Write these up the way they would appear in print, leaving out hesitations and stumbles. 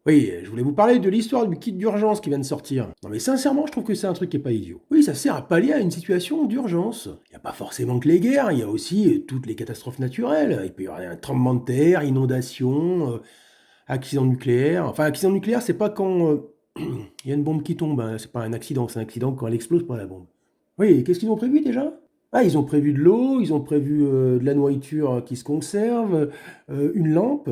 Oui, je voulais vous parler de l'histoire du kit d'urgence qui vient de sortir. Non mais sincèrement, je trouve que c'est un truc qui est pas idiot. Oui, ça sert à pallier à une situation d'urgence. Il n'y a pas forcément que les guerres, il y a aussi toutes les catastrophes naturelles. Il peut y avoir un tremblement de terre, inondation, accident nucléaire. Enfin, accident nucléaire, c'est pas quand il y a une bombe qui tombe, hein. C'est pas un accident, c'est un accident quand elle explose pas la bombe. Oui, qu'est-ce qu'ils ont prévu déjà? Ah, ils ont prévu de l'eau, ils ont prévu de la nourriture qui se conserve, une lampe.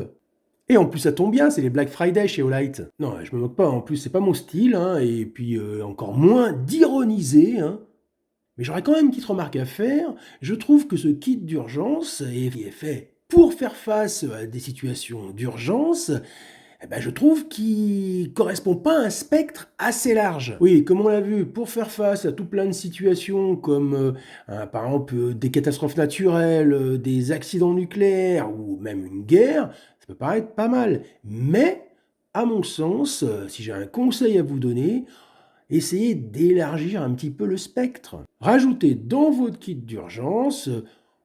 Et en plus, ça tombe bien, c'est les Black Friday chez Olight. Non, je me moque pas, en plus, c'est pas mon style, hein, et puis encore moins d'ironiser, hein. Mais j'aurais quand même une petite remarque à faire. Je trouve que ce kit d'urgence est fait pour faire face à des situations d'urgence. Eh ben, je trouve qu'il correspond pas à un spectre assez large. Oui, comme on l'a vu, pour faire face à tout plein de situations comme par exemple des catastrophes naturelles, des accidents nucléaires ou même une guerre, ça peut paraître pas mal. Mais, à mon sens, si j'ai un conseil à vous donner, essayez d'élargir un petit peu le spectre. Rajoutez dans votre kit d'urgence,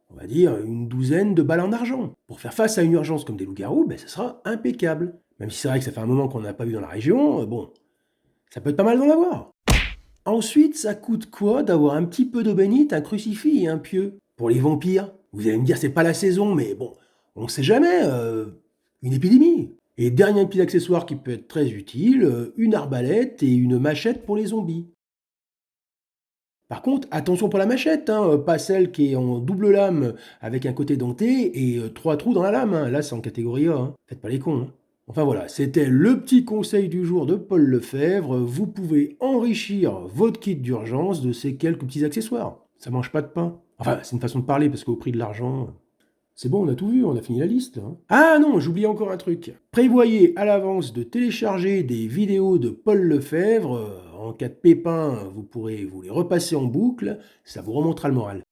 on va dire, une douzaine de balles en argent. Pour faire face à une urgence comme des loups-garous, ben, ce sera impeccable. Même si c'est vrai que ça fait un moment qu'on n'a pas vu dans la région, bon, ça peut être pas mal d'en avoir. Ensuite, ça coûte quoi d'avoir un petit peu d'eau bénite, un crucifix et un pieu? Pour les vampires, vous allez me dire c'est pas la saison, mais bon, on sait jamais, une épidémie. Et dernier petit accessoire qui peut être très utile, une arbalète et une machette pour les zombies. Par contre, attention pour la machette, hein, pas celle qui est en double lame avec un côté denté et 3 trous dans la lame, hein. Là, c'est en catégorie A, hein. Faites pas les cons, hein. Enfin voilà, c'était le petit conseil du jour de Paul Lefebvre. Vous pouvez enrichir votre kit d'urgence de ces quelques petits accessoires. Ça mange pas de pain. Enfin, c'est une façon de parler parce qu'au prix de l'argent, c'est bon, on a tout vu, on a fini la liste, hein. Ah non, j'oublie encore un truc. Prévoyez à l'avance de télécharger des vidéos de Paul Lefebvre. En cas de pépin, vous pourrez vous les repasser en boucle, ça vous remontera le moral.